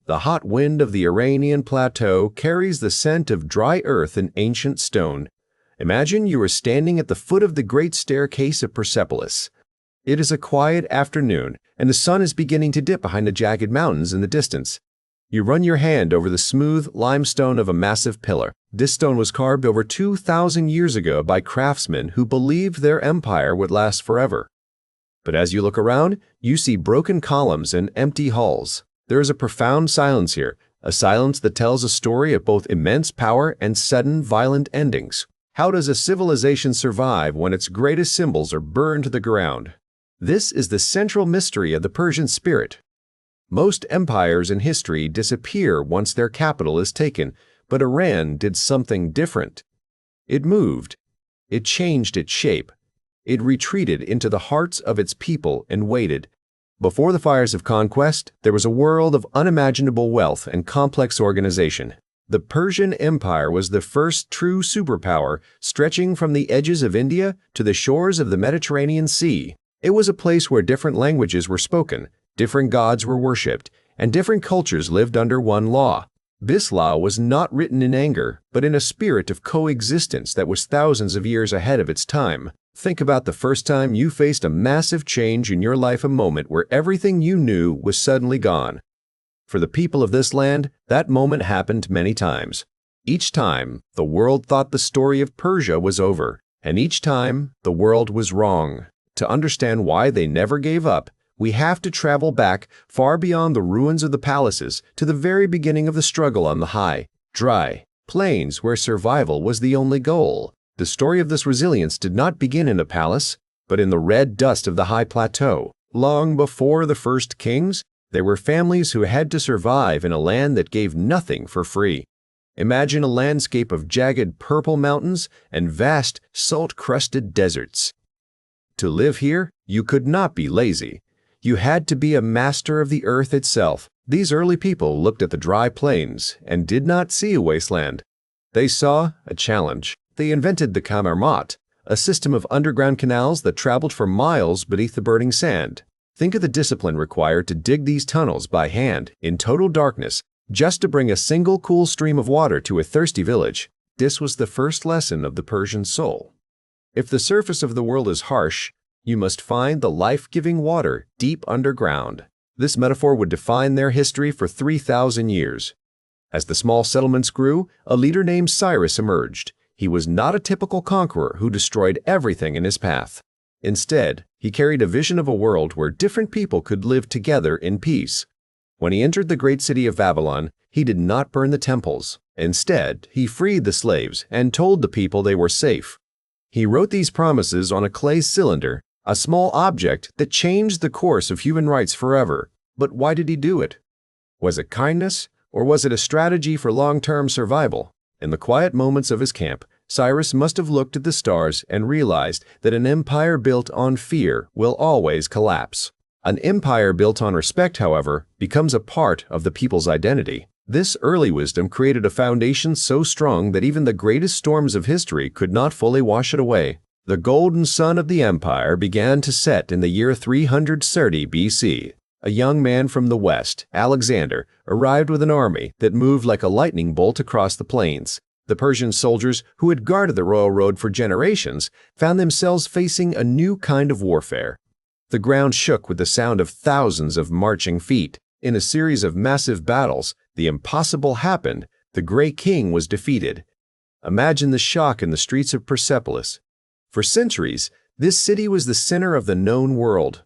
The hot wind of the Iranian plateau carries the scent of dry earth and ancient stone. Imagine you are standing at the foot of the great staircase of Persepolis. It is a quiet afternoon, and the sun is beginning to dip behind the jagged mountains in the distance. You run your hand over the smooth limestone of a massive pillar. This stone was carved over 2,000 years ago by craftsmen who believed their empire would last forever. But as you look around, you see broken columns and empty halls. There is a profound silence here, a silence that tells a story of both immense power and sudden, violent endings. How does a civilization survive when its greatest symbols are burned to the ground? This is the central mystery of the Persian spirit. Most empires in history disappear once their capital is taken, but Iran did something different. It moved. It changed its shape. It retreated into the hearts of its people and waited. Before the fires of conquest, there was a world of unimaginable wealth and complex organization. The Persian Empire was the first true superpower, stretching from the edges of India to the shores of the Mediterranean Sea. It was a place where different languages were spoken, different gods were worshipped, and different cultures lived under one law. This law was not written in anger, but in a spirit of coexistence that was thousands of years ahead of its time. Think about the first time you faced a massive change in your life, a moment where everything you knew was suddenly gone. For the people of this land, that moment happened many times. Each time, the world thought the story of Persia was over, and each time, the world was wrong. To understand why they never gave up, we have to travel back far beyond the ruins of the palaces to the very beginning of the struggle on the high, dry plains where survival was the only goal. The story of this resilience did not begin in a palace, but in the red dust of the high plateau. Long before the first kings, there were families who had to survive in a land that gave nothing for free. Imagine a landscape of jagged purple mountains and vast, salt-crusted deserts. To live here, you could not be lazy. You had to be a master of the earth itself. These early people looked at the dry plains and did not see a wasteland. They saw a challenge. They invented the Kamermat, a system of underground canals that traveled for miles beneath the burning sand. Think of the discipline required to dig these tunnels by hand in total darkness just to bring a single cool stream of water to a thirsty village. This was the first lesson of the Persian soul. If the surface of the world is harsh, you must find the life-giving water deep underground. This metaphor would define their history for 3,000 years. As the small settlements grew, a leader named Cyrus emerged. He was not a typical conqueror who destroyed everything in his path. Instead, he carried a vision of a world where different people could live together in peace. When he entered the great city of Babylon, he did not burn the temples. Instead, he freed the slaves and told the people they were safe. He wrote these promises on a clay cylinder, a small object that changed the course of human rights forever. But why did he do it? Was it kindness, or was it a strategy for long-term survival? In the quiet moments of his camp, Cyrus must have looked at the stars and realized that an empire built on fear will always collapse. An empire built on respect, however, becomes a part of the people's identity. This early wisdom created a foundation so strong that even the greatest storms of history could not fully wash it away. The golden sun of the empire began to set in the year 330 BC. A young man from the west, Alexander, arrived with an army that moved like a lightning bolt across the plains. The Persian soldiers, who had guarded the royal road for generations, found themselves facing a new kind of warfare. The ground shook with the sound of thousands of marching feet. In a series of massive battles, the impossible happened. The great king was defeated. Imagine the shock in the streets of Persepolis. For centuries, this city was the center of the known world.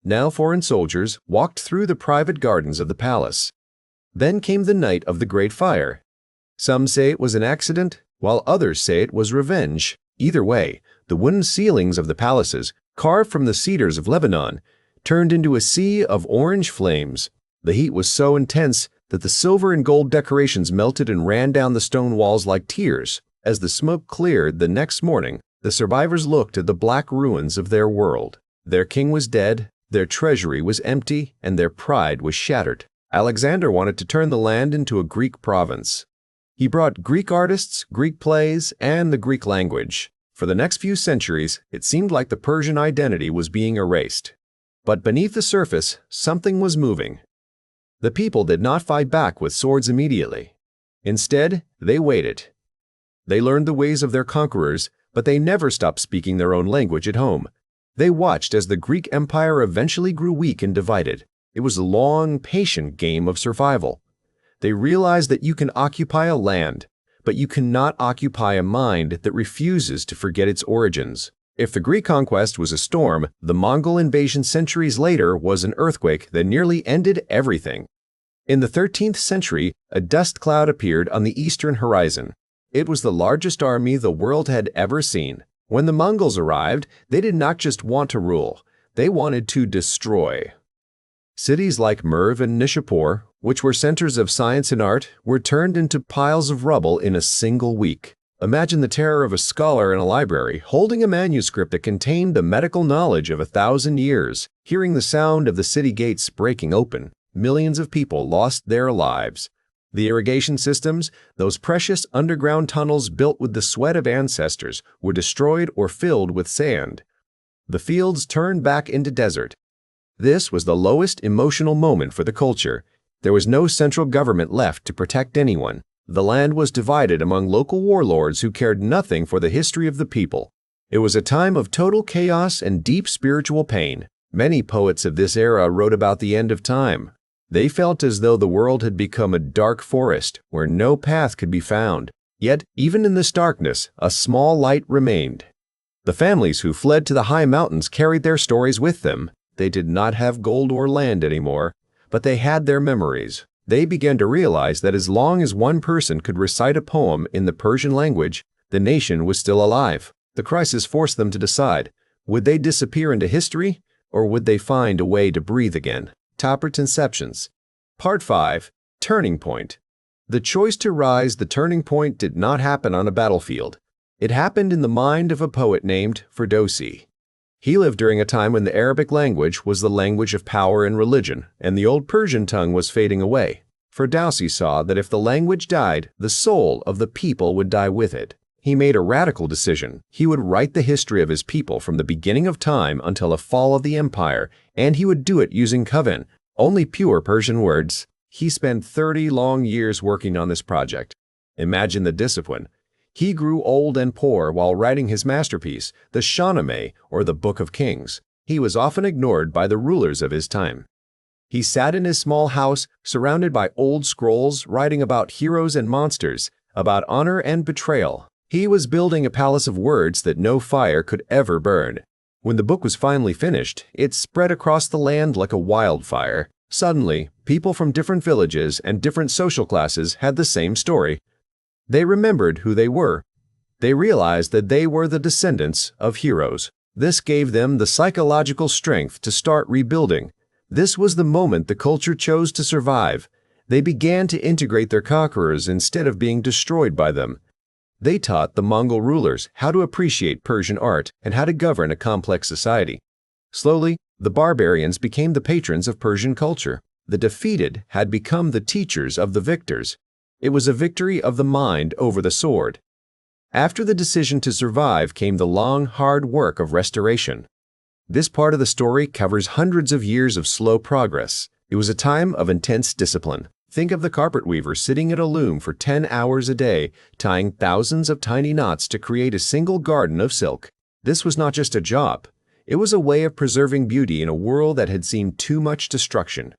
Now foreign soldiers walked through the private gardens of the palace. Then came the night of the Great Fire. Some say it was an accident, while others say it was revenge. Either way, the wooden ceilings of the palaces, carved from the cedars of Lebanon, turned into a sea of orange flames. The heat was so intense that the silver and gold decorations melted and ran down the stone walls like tears. As the smoke cleared the next morning, the survivors looked at the black ruins of their world. Their king was dead, their treasury was empty, and their pride was shattered. Alexander wanted to turn the land into a Greek province. He brought Greek artists, Greek plays, and the Greek language. For the next few centuries, it seemed like the Persian identity was being erased. But beneath the surface, something was moving. The people did not fight back with swords immediately. Instead, they waited. They learned the ways of their conquerors, but they never stopped speaking their own language at home. They watched as the Greek Empire eventually grew weak and divided. It was a long, patient game of survival. They realized that you can occupy a land, but you cannot occupy a mind that refuses to forget its origins. If the Greek conquest was a storm, the Mongol invasion centuries later was an earthquake that nearly ended everything. In the 13th century, a dust cloud appeared on the eastern horizon. It was the largest army the world had ever seen. When the Mongols arrived, they did not just want to rule, they wanted to destroy. Cities like Merv and Nishapur, which were centers of science and art, were turned into piles of rubble in a single week. Imagine the terror of a scholar in a library holding a manuscript that contained the medical knowledge of 1,000 years, hearing the sound of the city gates breaking open. Millions of people lost their lives. The irrigation systems, those precious underground tunnels built with the sweat of ancestors, were destroyed or filled with sand. The fields turned back into desert. This was the lowest emotional moment for the culture. There was no central government left to protect anyone. The land was divided among local warlords who cared nothing for the history of the people. It was a time of total chaos and deep spiritual pain. Many poets of this era wrote about the end of time. They felt as though the world had become a dark forest where no path could be found. Yet, even in this darkness, a small light remained. The families who fled to the high mountains carried their stories with them. They did not have gold or land anymore, but they had their memories. They began to realize that as long as one person could recite a poem in the Persian language, the nation was still alive. The crisis forced them to decide, would they disappear into history, or would they find a way to breathe again? Top Conceptions. Part 5. Turning Point. The choice to rise, the turning point, did not happen on a battlefield. It happened in the mind of a poet named Ferdowsi. He lived during a time when the Arabic language was the language of power and religion, and the old Persian tongue was fading away. Ferdowsi saw that if the language died, the soul of the people would die with it. He made a radical decision. He would write the history of his people from the beginning of time until the fall of the empire, and he would do it using Kavan, only pure Persian words. He spent 30 long years working on this project. Imagine the discipline. He grew old and poor while writing his masterpiece, the Shahnameh, or the Book of Kings. He was often ignored by the rulers of his time. He sat in his small house, surrounded by old scrolls writing about heroes and monsters, about honor and betrayal. He was building a palace of words that no fire could ever burn. When the book was finally finished, it spread across the land like a wildfire. Suddenly, people from different villages and different social classes had the same story. They remembered who they were. They realized that they were the descendants of heroes. This gave them the psychological strength to start rebuilding. This was the moment the culture chose to survive. They began to integrate their conquerors instead of being destroyed by them. They taught the Mongol rulers how to appreciate Persian art and how to govern a complex society. Slowly, the barbarians became the patrons of Persian culture. The defeated had become the teachers of the victors. It was a victory of the mind over the sword. After the decision to survive came the long, hard work of restoration. This part of the story covers hundreds of years of slow progress. It was a time of intense discipline. Think of the carpet weaver sitting at a loom for 10 hours a day, tying thousands of tiny knots to create a single garden of silk. This was not just a job. It was a way of preserving beauty in a world that had seen too much destruction.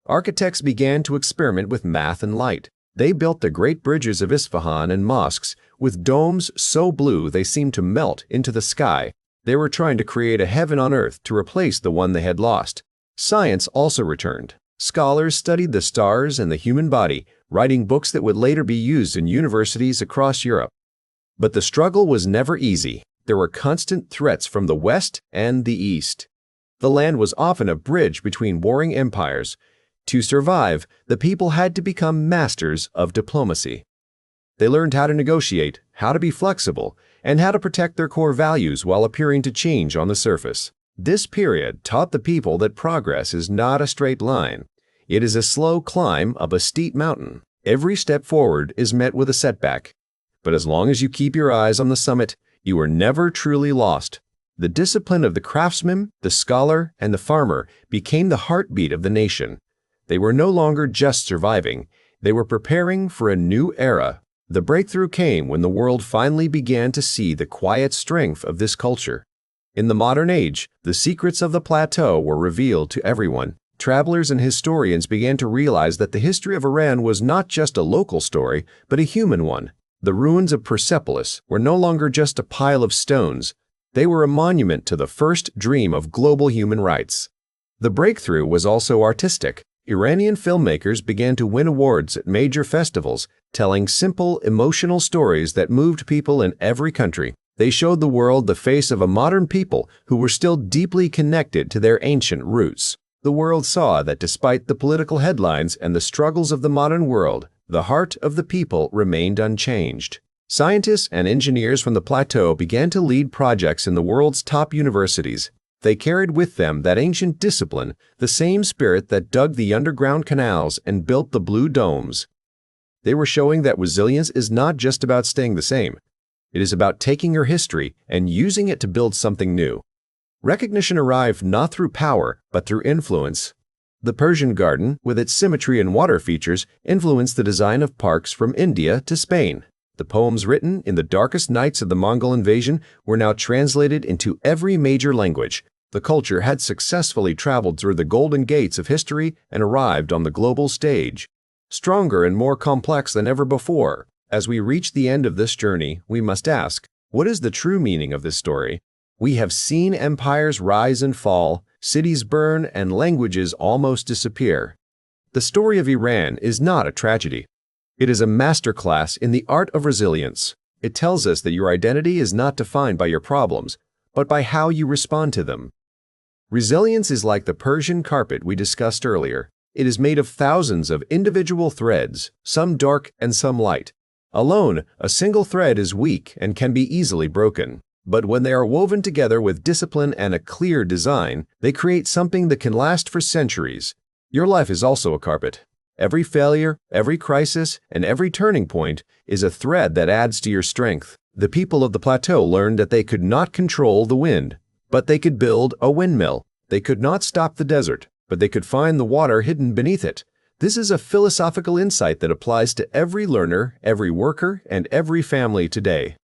Architects began to experiment with math and light. They built the great bridges of Isfahan and mosques with domes so blue they seemed to melt into the sky. They were trying to create a heaven on earth to replace the one they had lost. Science also returned. Scholars studied the stars and the human body, writing books that would later be used in universities across Europe. But the struggle was never easy. There were constant threats from the West and the East. The land was often a bridge between warring empires. To survive, the people had to become masters of diplomacy. They learned how to negotiate, how to be flexible, and how to protect their core values while appearing to change on the surface. This period taught the people that progress is not a straight line. It is a slow climb up a steep mountain. Every step forward is met with a setback. But as long as you keep your eyes on the summit, you are never truly lost. The discipline of the craftsman, the scholar, and the farmer became the heartbeat of the nation. They were no longer just surviving. They were preparing for a new era. The breakthrough came when the world finally began to see the quiet strength of this culture. In the modern age, the secrets of the plateau were revealed to everyone. Travelers and historians began to realize that the history of Iran was not just a local story, but a human one. The ruins of Persepolis were no longer just a pile of stones. They were a monument to the first dream of global human rights. The breakthrough was also artistic. Iranian filmmakers began to win awards at major festivals, telling simple, emotional stories that moved people in every country. They showed the world the face of a modern people who were still deeply connected to their ancient roots. The world saw that despite the political headlines and the struggles of the modern world, the heart of the people remained unchanged. Scientists and engineers from the plateau began to lead projects in the world's top universities. They carried with them that ancient discipline, the same spirit that dug the underground canals and built the blue domes. They were showing that resilience is not just about staying the same. It is about taking your history and using it to build something new. Recognition arrived not through power, but through influence. The Persian garden, with its symmetry and water features, influenced the design of parks from India to Spain. The poems written in the darkest nights of the Mongol invasion were now translated into every major language. The culture had successfully traveled through the golden gates of history and arrived on the global stage. Stronger and more complex than ever before, as we reach the end of this journey, we must ask, what is the true meaning of this story? We have seen empires rise and fall, cities burn, and languages almost disappear. The story of Iran is not a tragedy. It is a masterclass in the art of resilience. It tells us that your identity is not defined by your problems, but by how you respond to them. Resilience is like the Persian carpet we discussed earlier. It is made of thousands of individual threads, some dark and some light. Alone, a single thread is weak and can be easily broken. But when they are woven together with discipline and a clear design, they create something that can last for centuries. Your life is also a carpet. Every failure, every crisis, and every turning point is a thread that adds to your strength. The people of the plateau learned that they could not control the wind, but they could build a windmill. They could not stop the desert, but they could find the water hidden beneath it. This is a philosophical insight that applies to every learner, every worker, and every family today.